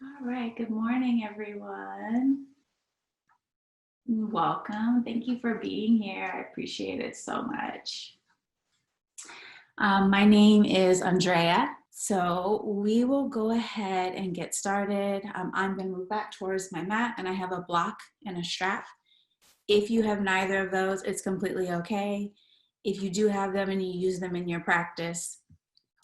All right, good morning, everyone. Welcome. Thank you for being here. I appreciate it so much. My name is Andrea, so we will go ahead and get started. I'm going to move back towards my mat, and I have a block and a strap. If you have neither of those, it's completely okay. If you do have them and you use them in your practice,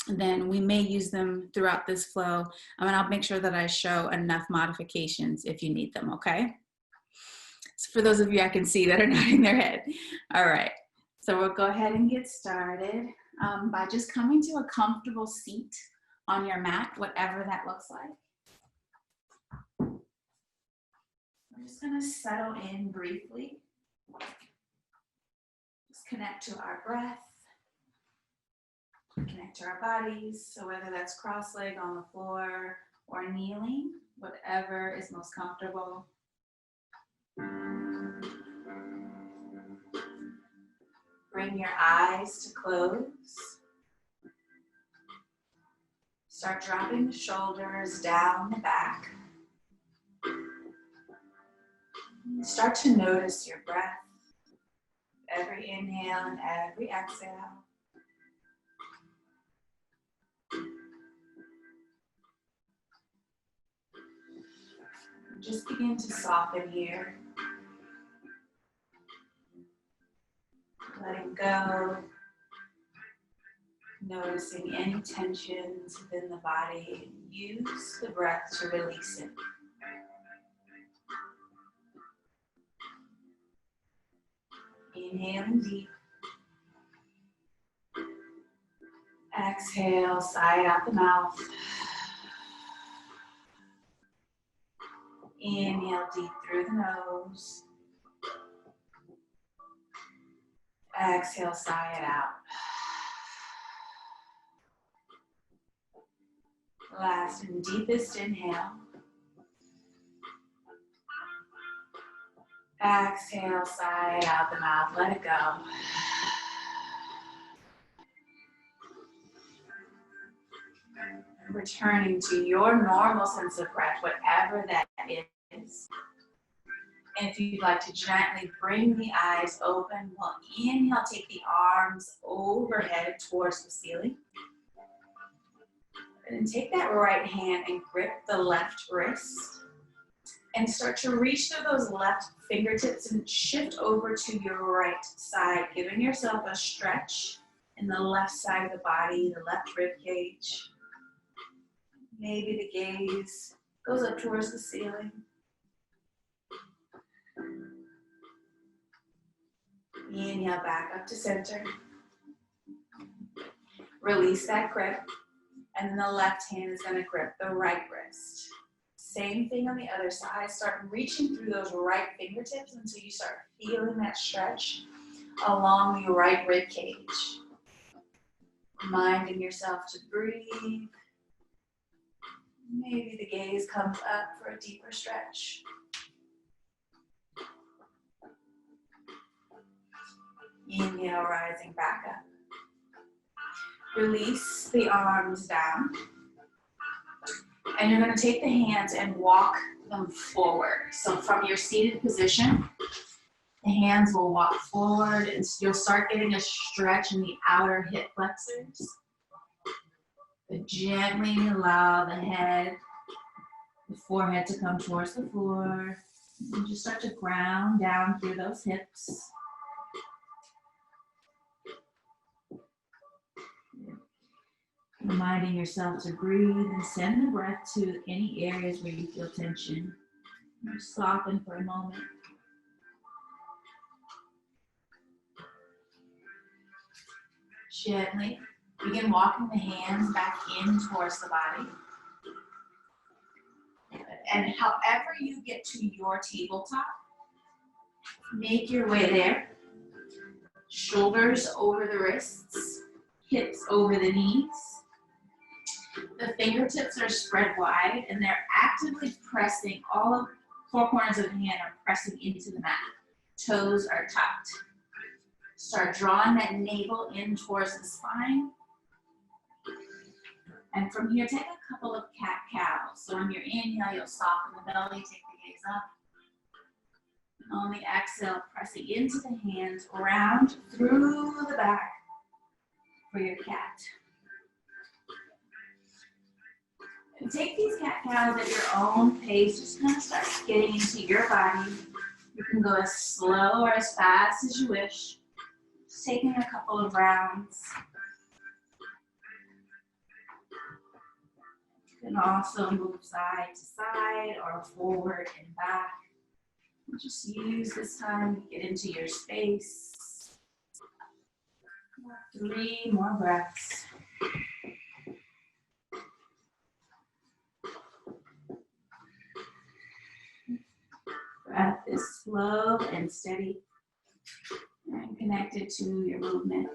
then we may use them throughout this flow. And I'll make sure that I show enough modifications if you need them, okay? So for those of you I can see that are nodding their head. All right, so we'll go ahead and get started by just coming to a comfortable seat on your mat, whatever that looks like. We're just gonna settle in briefly. Just connect to our breath. Connect to our bodies, so whether that's cross-legged on the floor or kneeling, whatever is most comfortable. Bring your eyes to close. Start dropping the shoulders down the back. Start to notice your breath, every inhale and every exhale. Just begin to soften here. Letting go. Noticing any tensions within the body. Use the breath to release it. Inhaling deep. Exhale, sigh out the mouth. Inhale deep through the nose. Exhale, sigh it out. Last and deepest inhale. Exhale, sigh it out the mouth. Let it go. Returning to your normal sense of breath, whatever that is. And if you'd like to gently bring the eyes open, we'll inhale, take the arms overhead towards the ceiling. And then take that right hand and grip the left wrist. And start to reach through those left fingertips and shift over to your right side, giving yourself a stretch in the left side of the body, the left rib cage. Maybe the gaze goes up towards the ceiling. Inhale back up to center. Release that grip. And then the left hand is going to grip the right wrist. Same thing on the other side. Start reaching through those right fingertips until you start feeling that stretch along the right rib cage. Reminding yourself to breathe. Maybe the gaze comes up for a deeper stretch. Inhale, rising back up. Release the arms down. And you're going to take the hands and walk them forward. So from your seated position, the hands will walk forward and you'll start getting a stretch in the outer hip flexors. But gently allow the head, the forehead to come towards the floor. And just start to ground down through those hips. Reminding yourself to breathe and send the breath to any areas where you feel tension. Just soften for a moment. Gently begin walking the hands back in towards the body. And however you get to your tabletop, make your way there. Shoulders over the wrists, hips over the knees. The fingertips are spread wide and they're actively pressing, all of four corners of the hand are pressing into the mat. Toes are tucked. Start drawing that navel in towards the spine. And from here, take a couple of cat-cows. So on your inhale, you'll soften the belly, take the gaze up. On the exhale, pressing into the hands, round through the back for your cat. And take these cat-cows at your own pace. Just kind of start getting into your body. You can go as slow or as fast as you wish. Just taking a couple of rounds. You can also move side to side or forward and back. Just use this time to get into your space. 3 more breaths. Breath is slow and steady and connected to your movement.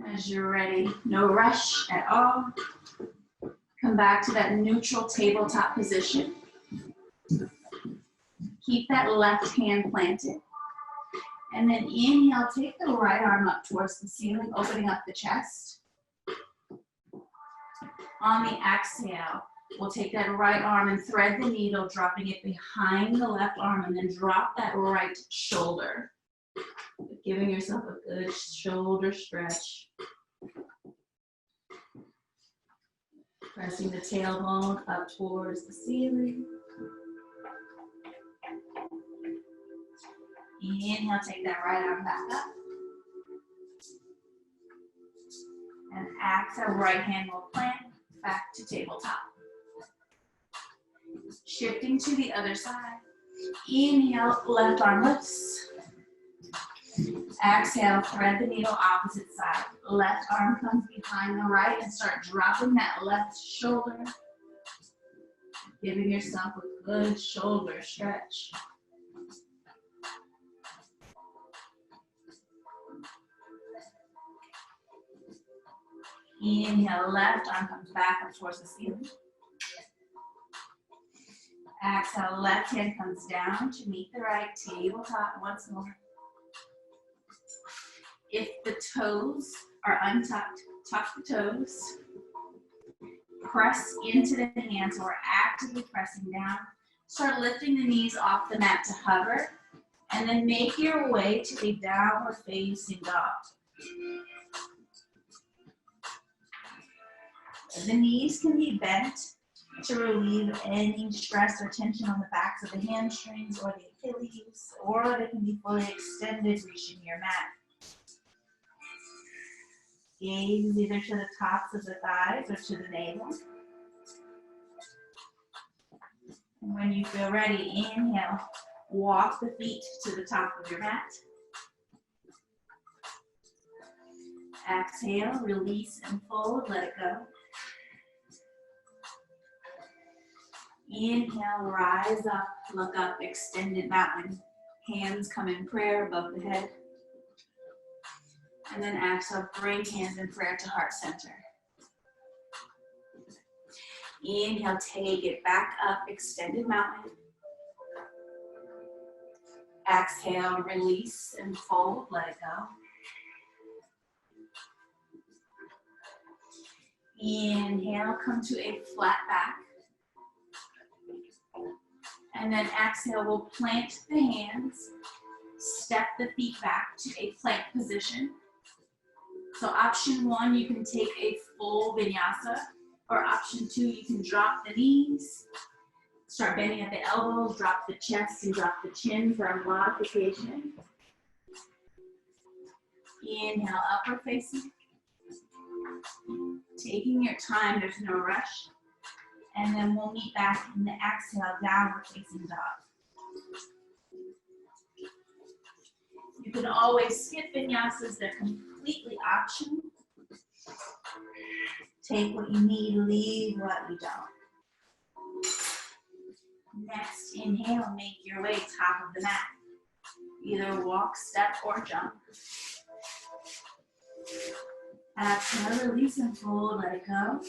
As you're ready, no rush at all. Come back to that neutral tabletop position. Keep that left hand planted. And then inhale, take the right arm up towards the ceiling, opening up the chest. On the exhale, we'll take that right arm and thread the needle, dropping it behind the left arm, and then drop that right shoulder. Giving yourself a good shoulder stretch. Pressing the tailbone up towards the ceiling. Inhale, take that right arm back up. And exhale, right hand will plant back to tabletop. Shifting to the other side. Inhale, left arm lifts. Exhale, thread the needle opposite side. Left arm comes behind the right and start dropping that left shoulder. Giving yourself a good shoulder stretch. Inhale, left arm comes back up towards the ceiling. Exhale, left hand comes down to meet the right, tabletop once more. If the toes are untucked, tuck the toes. Press into the hands, so we're actively pressing down. Start lifting the knees off the mat to hover, and then make your way to a downward facing dog. The knees can be bent to relieve any stress or tension on the backs of the hamstrings or the Achilles, or they can be fully extended, reaching your mat. Gaze either to the tops of the thighs or to the navel. And when you feel ready, inhale, walk the feet to the top of your mat. Exhale, release and fold, let it go. Inhale, rise up, look up, extended mountain. Hands come in prayer above the head. And then exhale, bring hands in prayer to heart center. Inhale, take it back up, extended mountain. Exhale, release and fold, let it go. Inhale, come to a flat back. And then exhale, we'll plant the hands, step the feet back to a plank position. So option 1, you can take a full vinyasa, or option 2, you can drop the knees, start bending at the elbows, drop the chest and drop the chin for a modification. Inhale, upward facing. Taking your time, there's no rush. And then we'll meet back in the exhale, downward facing dog. You can always skip vinyasas, they're completely optional. Take what you need, leave what you don't. Next, inhale, make your way top of the mat. Either walk, step, or jump. Exhale, release and fold, let it go.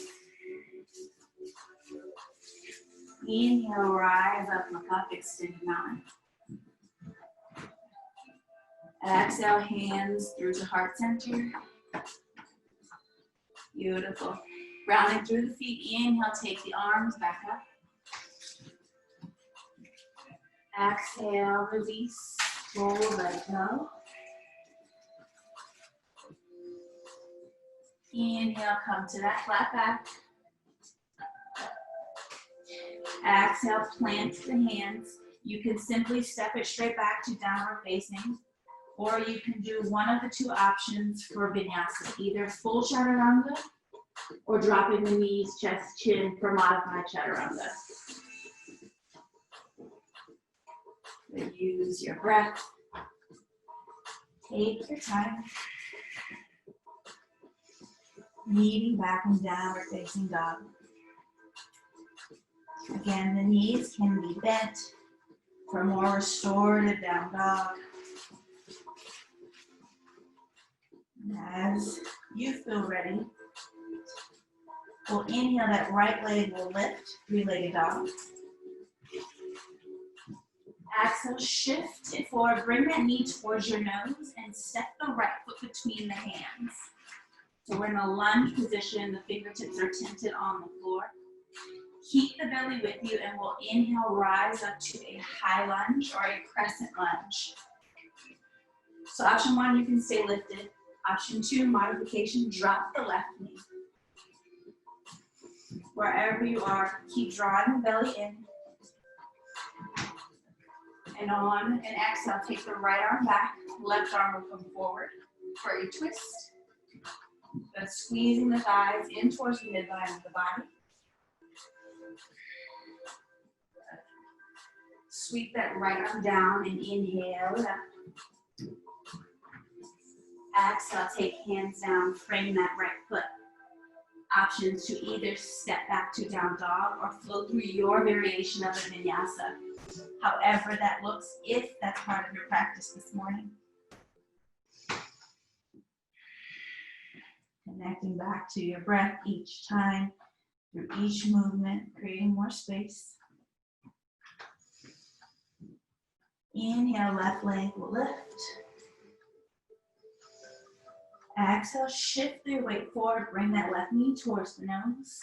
Inhale, rise up, look up, extend mountain. Exhale, hands through to heart center. Beautiful. Rounding through the feet. Inhale, take the arms back up. Exhale, release, fold, let it go. Inhale, come to that flat back. Exhale, plant the hands. You can simply step it straight back to downward facing, or you can do one of the two options for vinyasa, either full chaturanga or dropping the knees, chest, chin for modified chaturanga. Use your breath. Take your time. Kneading back and downward facing dog. Again, the knees can be bent for more restorative down dog. And as you feel ready, we'll inhale, that right leg will lift, three-legged dog. Exhale, shift it forward, bring that knee towards your nose and step the right foot between the hands. So we're in a lunge position, the fingertips are tented on the floor. Keep the belly with you and we'll inhale, rise up to a high lunge or a crescent lunge. So option one, you can stay lifted. Option two, modification, drop the left knee. Wherever you are, keep drawing the belly in. And on an exhale, take the right arm back, left arm will come forward for a twist. Then squeezing the thighs in towards the midline of the body. Sweep that right arm down and inhale it up. Exhale, take hands down, frame that right foot. Options to either step back to down dog or flow through your variation of a vinyasa. However that looks, if that's part of your practice this morning. Connecting back to your breath each time, through each movement, creating more space. Inhale, left leg will lift. Exhale, shift your weight forward, bring that left knee towards the nose.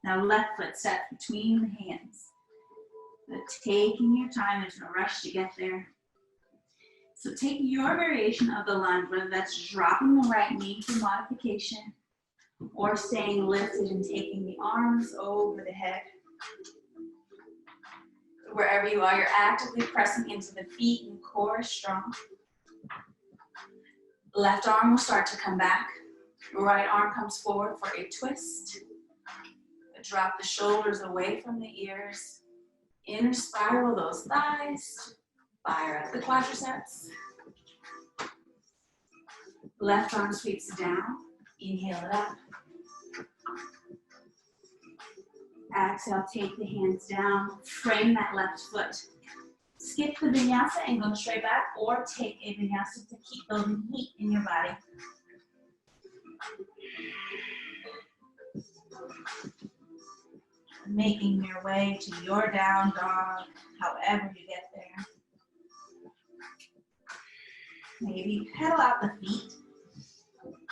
Now left foot steps between the hands. But taking your time, there's no rush to get there. So taking your variation of the lunge, whether that's dropping the right knee for modification or staying lifted and taking the arms over the head. Wherever you are, you're actively pressing into the feet and core is strong. Left arm will start to come back. Right arm comes forward for a twist. Drop the shoulders away from the ears. Inner spiral those thighs. Fire up the quadriceps. Left arm sweeps down. Inhale it up. Exhale, take the hands down. Frame that left foot. Skip the vinyasa and go straight back, or take a vinyasa to keep building heat in your body. Making your way to your down dog, however you get there. Maybe pedal out the feet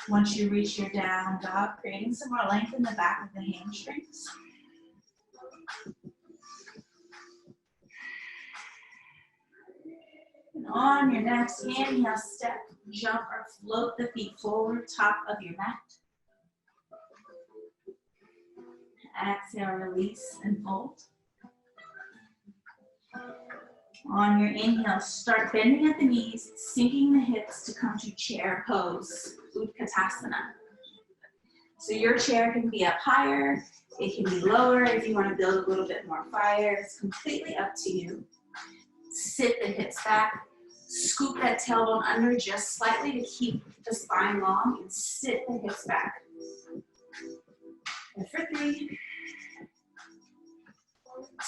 once you reach your down dog, creating some more length in the back of the hamstrings. And on your next inhale, step, jump, or float the feet forward, top of your mat. Exhale, release and fold. On your inhale, start bending at the knees, sinking the hips to come to chair pose, Utkatasana. So your chair can be up higher, it can be lower if you want to build a little bit more fire. It's completely up to you. Sit the hips back, scoop that tailbone under just slightly to keep the spine long, and sit the hips back. And for 3,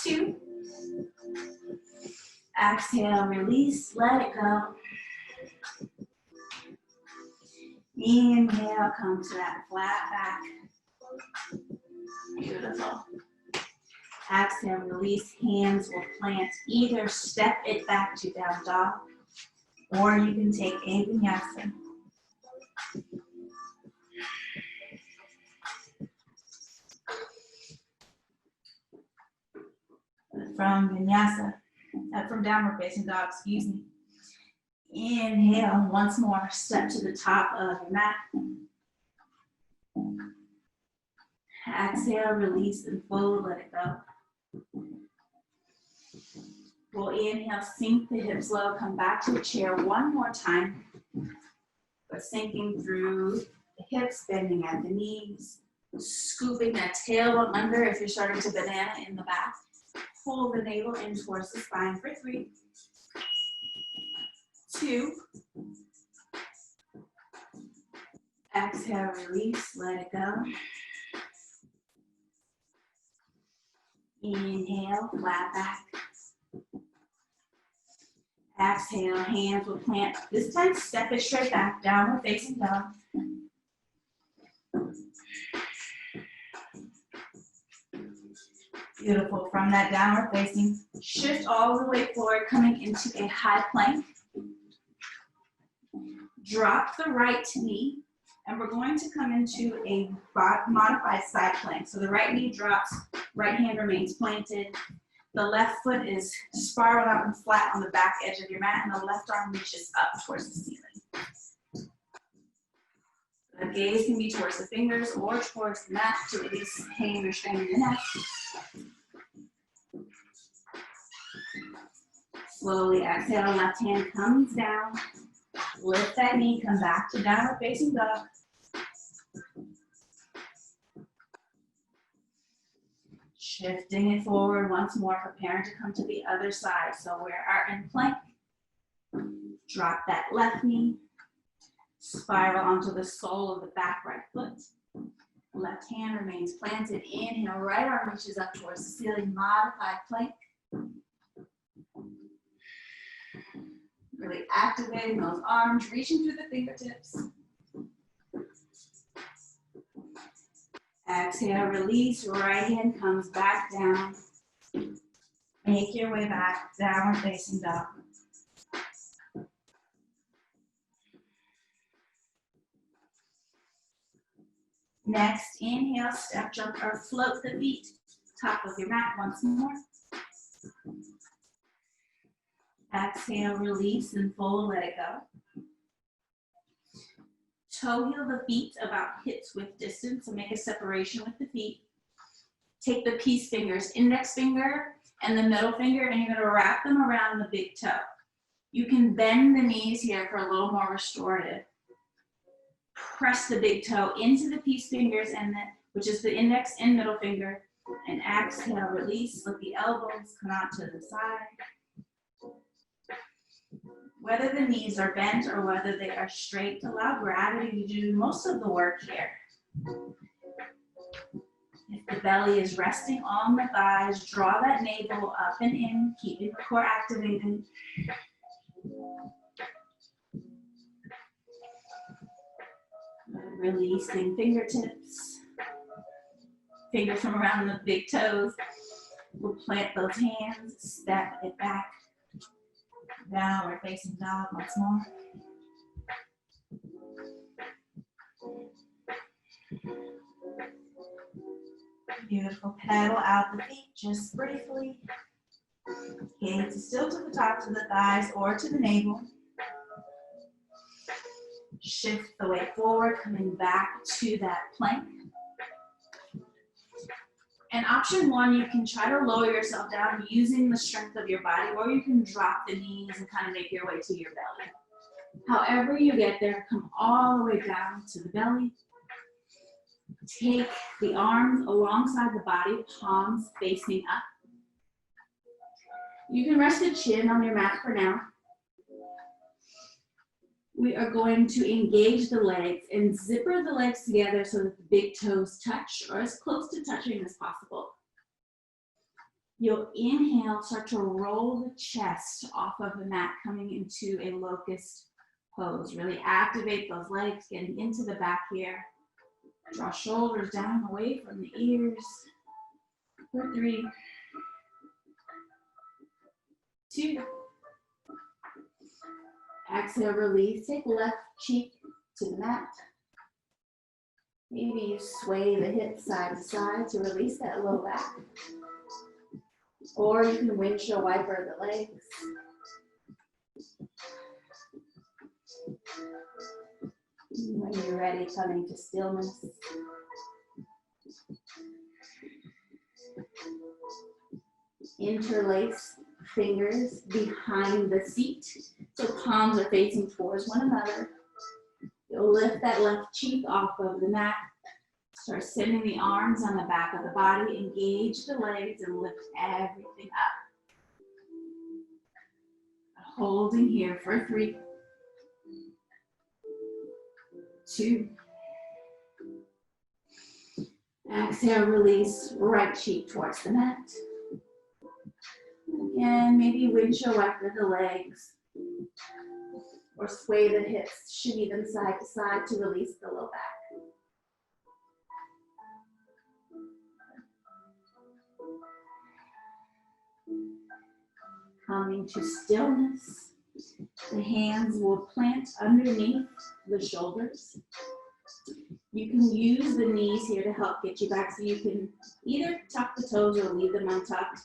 2, exhale, release, let it go. Inhale, come to that flat back. Beautiful. Exhale, release, hands will plant. Either step it back to down dog or you can take a vinyasa. From downward facing dog, excuse me. Inhale once more, step to the top of your mat. Exhale, release and fold, let it go. We'll inhale, sink the hips low, come back to a chair one more time. But sinking through the hips, bending at the knees, scooping that tailbone under if you're starting to banana in the back. Pull the navel in towards the spine for 3, 2. Exhale, release, let it go. Inhale, flat back. Exhale, hands will plant. This time, step it straight back, downward facing dog. Beautiful. From that downward facing, shift all the way forward, coming into a high plank. Drop the right knee, and we're going to come into a modified side plank. So the right knee drops, right hand remains planted. The left foot is spiraled out and flat on the back edge of your mat, and the left arm reaches up towards the ceiling. The gaze can be towards the fingers or towards the mat to release pain or strain in the neck. Slowly exhale, left hand comes down. Lift that knee, come back to downward facing dog. Shifting it forward once more, preparing to come to the other side. So we are in plank. Drop that left knee. Spiral onto the sole of the back right foot. Left hand remains planted. Inhale, right arm reaches up towards the ceiling. Modified plank. Really activating those arms, reaching through the fingertips. Exhale, release, right hand comes back down. Make your way back, downward facing dog. Next, inhale, step, jump, or float the feet, top of your mat once more. Exhale, release and fold, let it go. Toe heel the feet about hips width distance, so make a separation with the feet. Take the peace fingers, index finger and the middle finger, and you're gonna wrap them around the big toe. You can bend the knees here for a little more restorative. Press the big toe into the peace fingers, which is the index and middle finger, and exhale, release, let the elbows come out to the side. Whether the knees are bent or whether they are straight, allow gravity to do most of the work here. If the belly is resting on the thighs, draw that navel up and in, keeping the core activated. Releasing fingertips. Fingers from around the big toes. We'll plant those hands, step it back. Downward facing dog once more. Beautiful. Pedal out the feet just briefly. Gaze still to the tops of the thighs or to the navel. Shift the weight forward, coming back to that plank. And option one, you can try to lower yourself down using the strength of your body, or you can drop the knees and kind of make your way to your belly. However you get there, come all the way down to the belly. Take the arms alongside the body, palms facing up. You can rest the chin on your mat for now. We are going to engage the legs and zipper the legs together so that the big toes touch or as close to touching as possible. You'll inhale, start to roll the chest off of the mat, coming into a locust pose. Really activate those legs, getting into the back here. Draw shoulders down away from the ears. For 3, 2, Exhale, release. Take left cheek to the mat. Maybe you sway the hips side to side to release that low back. Or you can windshield wiper the legs. When you're ready, coming to stillness. Interlace fingers behind the seat, so palms are facing towards one another. You'll lift that left cheek off of the mat. Start sending the arms on the back of the body. Engage the legs and lift everything up. Holding here for 3, 2. Exhale, release, right cheek towards the mat. Again, maybe windshield wiper the legs or sway the hips, shimmy them side to side to release the low back. Coming to stillness. The hands will plant underneath the shoulders. You can use the knees here to help get you back, so you can either tuck the toes or leave them untucked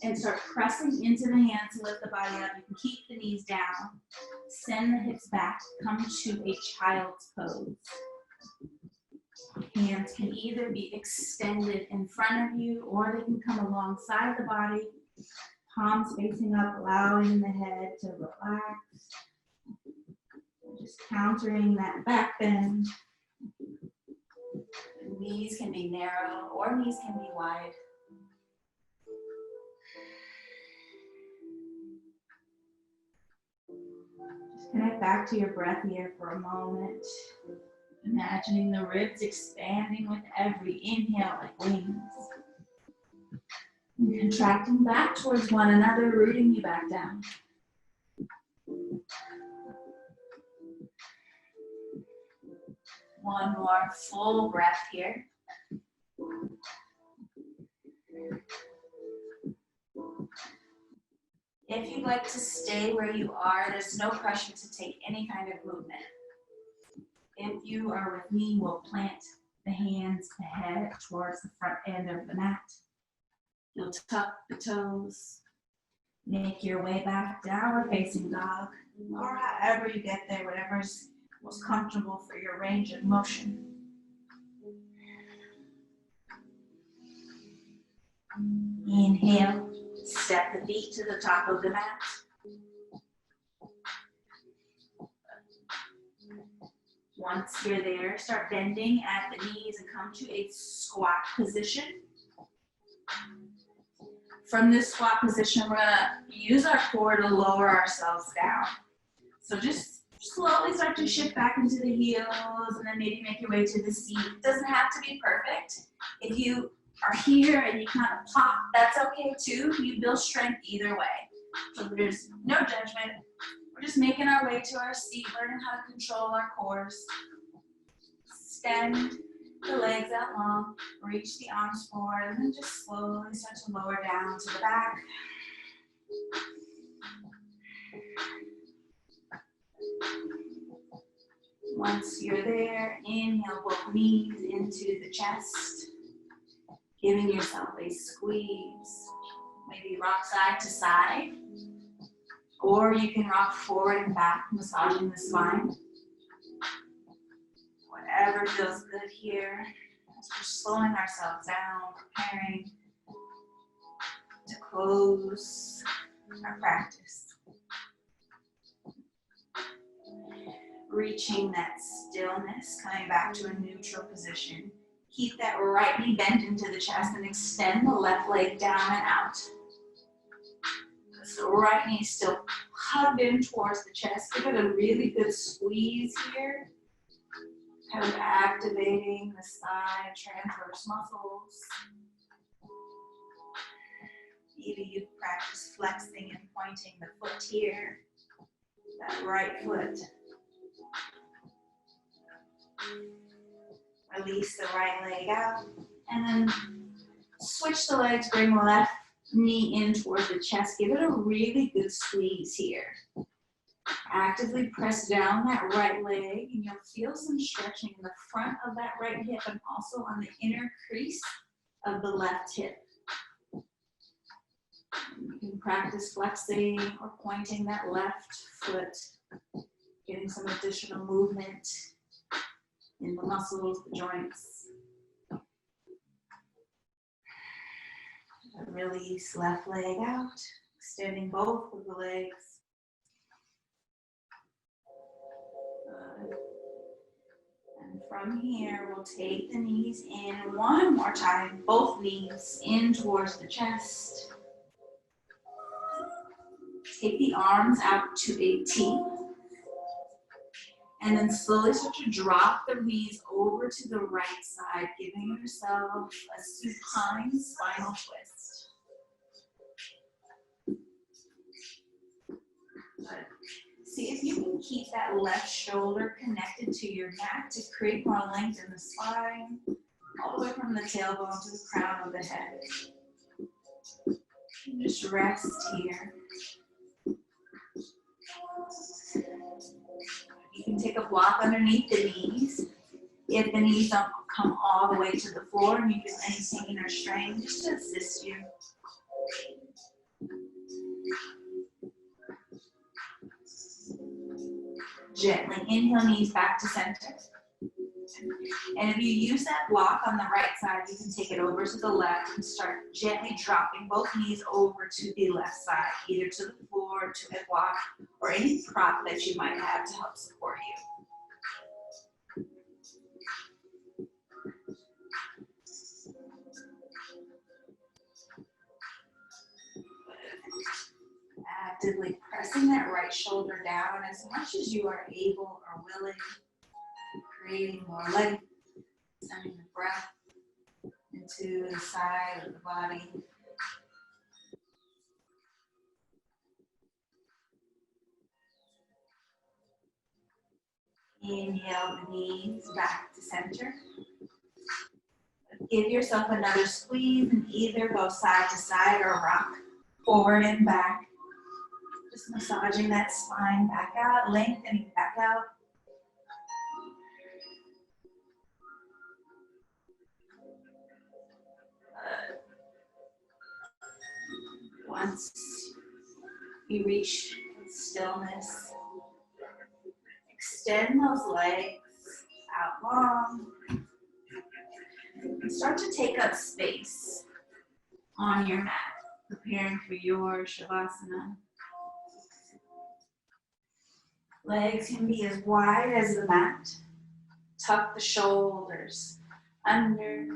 and start pressing into the hands to lift the body up. You can keep the knees down, send the hips back, come to a child's pose. Hands can either be extended in front of you or they can come alongside the body. Palms facing up, allowing the head to relax. Just countering that back bend. Knees can be narrow or knees can be wide. Just connect back to your breath here for a moment. Imagining the ribs expanding with every inhale like wings. And contracting back towards one another, rooting you back down. One more full breath here. If you'd like to stay where you are, there's no pressure to take any kind of movement. If you are with me, we'll plant the hands ahead towards the front end of the mat. You'll tuck the toes, make your way back, downward facing dog, or however you get there, whatever's most comfortable for your range of motion. Inhale, step the feet to the top of the mat. Once you're there, start bending at the knees and come to a squat position. From this squat position, we're gonna use our core to lower ourselves down. So just slowly start to shift back into the heels and then maybe make your way to the seat. It doesn't have to be perfect. If you are here and you kind of pop, that's okay too. You build strength either way. So there's no judgment. We're just making our way to our seat, learning how to control our cores. Extend the legs out long, reach the arms forward, and then just slowly start to lower down to the back. Once you're there, inhale both knees into the chest, giving yourself a squeeze. Maybe rock side to side, or you can rock forward and back, massaging the spine. Whatever feels good here. As we're slowing ourselves down, preparing to close our practice. Reaching that stillness, coming back to a neutral position. Keep that right knee bent into the chest and extend the left leg down and out. So right knee still hugged in towards the chest. Give it a really good squeeze here. Kind of activating the side transverse muscles. Maybe you practice flexing and pointing the foot here. That right foot. Release the right leg out. And then switch the legs, bring the left knee in towards the chest. Give it a really good squeeze here. Actively press down that right leg, and you'll feel some stretching in the front of that right hip and also on the inner crease of the left hip. You can practice flexing or pointing that left foot, getting some additional movement in the muscles, the joints. Release left leg out, extending both of the legs. Good. And from here, we'll take the knees in one more time, both knees in towards the chest. Take the arms out to a T. And then slowly start to drop the knees over to the right side, giving yourself a supine spinal twist. Good. See if you can keep that left shoulder connected to your mat to create more length in the spine, all the way from the tailbone to the crown of the head. And just rest here. You can take a block underneath the knees. If the knees don't come all the way to the floor and you feel any pain or strain, just to assist you. Gently inhale, knees back to center. And if you use that block on the right side, you can take it over to the left and start gently dropping both knees over to the left side, either to the floor, to a block, or any prop that you might have to help support you. Actively pressing that right shoulder down as much as you are able or willing, creating more length, sending the breath into the side of the body. Inhale the knees back to center. Give yourself another squeeze and either go side to side or rock forward and back. Just massaging that spine back out, lengthening back out. Once you reach stillness, extend those legs out long and start to take up space on your mat, preparing for your Shavasana. Legs can be as wide as the mat. Tuck the shoulders under.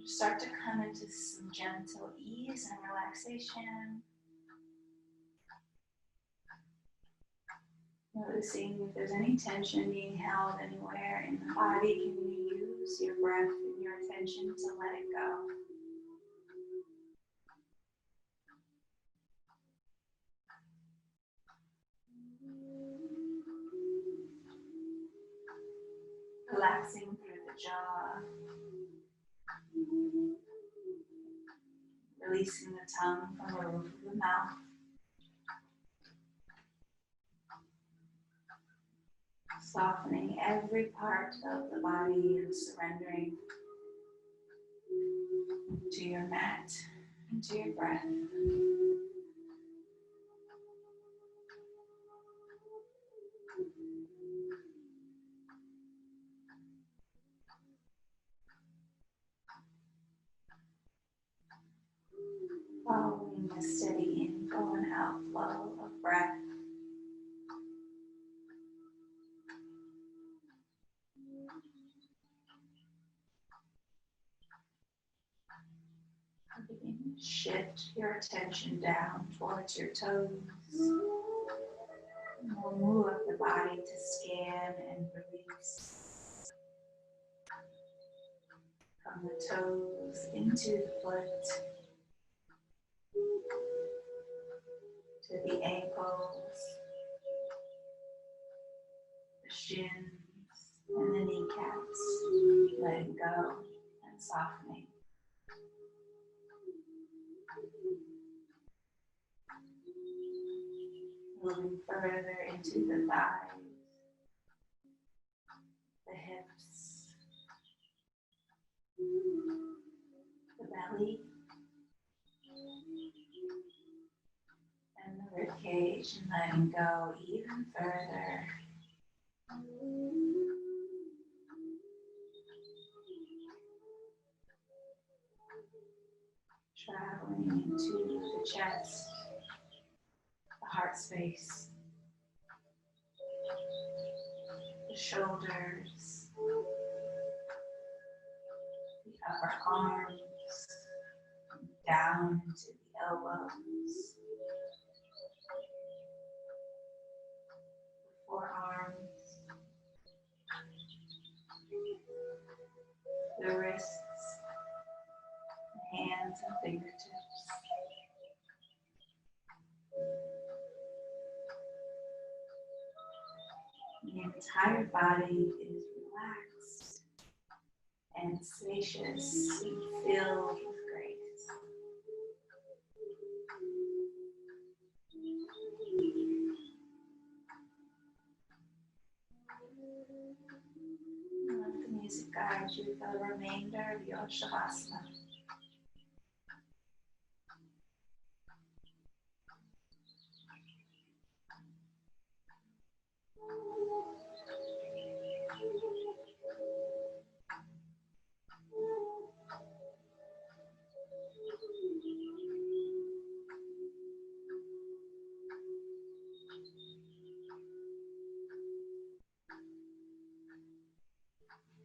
Start to come into some gentle ease and relaxation. Noticing if there's any tension being held anywhere in the body, can you use your breath and your attention to let it go? Relaxing through the jaw. Releasing the tongue from the roof of the mouth. Softening every part of the body and surrendering to your mat and to your breath. Following the steady inflow and outflow of breath. Begin to shift your attention down towards your toes. And we'll move up the body to scan and release. From the toes into the foot, to the ankles, the shins, and the kneecaps, letting go and softening. moving further into the thighs, the hips, the belly, and the rib cage, and letting go even further. Traveling into the chest, the heart space, the shoulders, the upper arms, down into the elbows, the forearms, the wrists, the hands and fingertips. The entire body is relaxed and spacious and filled with grace. Let the music guide you for the remainder of your Shavasana.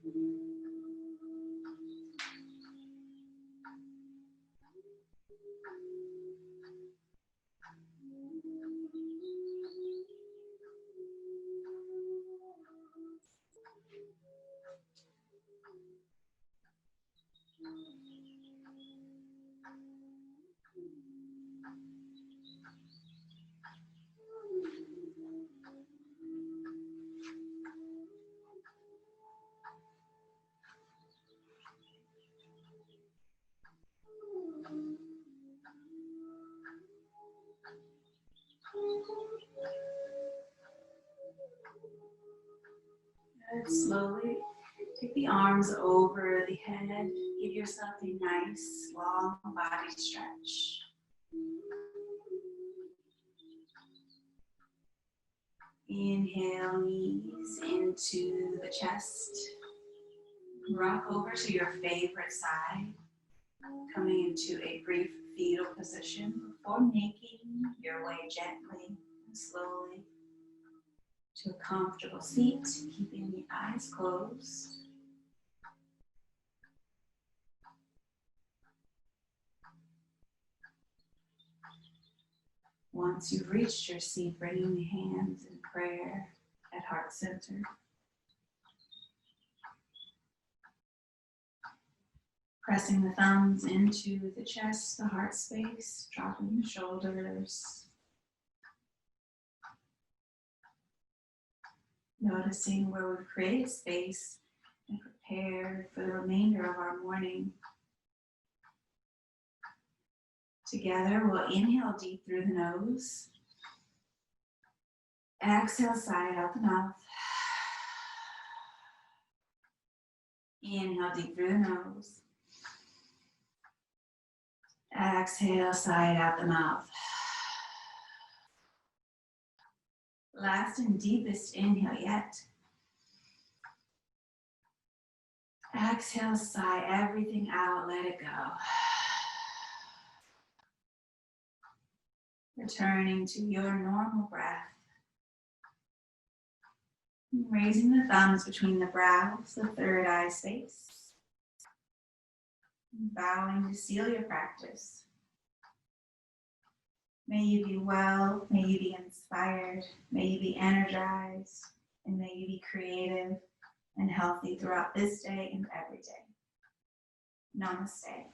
Good. Slowly take the arms over the head. Give yourself a nice long body stretch. Inhale, knees into the chest. Rock over to your favorite side, coming into a brief fetal position before making your way gently and slowly to a comfortable seat, keeping the eyes closed. Once you've reached your seat, bringing the hands in prayer at heart center. Pressing the thumbs into the chest, the heart space, dropping the shoulders. Noticing where we've created space and prepared for the remainder of our morning. Together, we'll inhale deep through the nose. Exhale, sigh out the mouth. Inhale deep through the nose. Exhale, sigh out the mouth. Last and deepest inhale yet. Exhale, sigh everything out, let it go. Returning to your normal breath. Raising the thumbs between the brows, the third eye space. Bowing to seal your practice. May you be well, may you be inspired, may you be energized, and may you be creative and healthy throughout this day and every day. Namaste.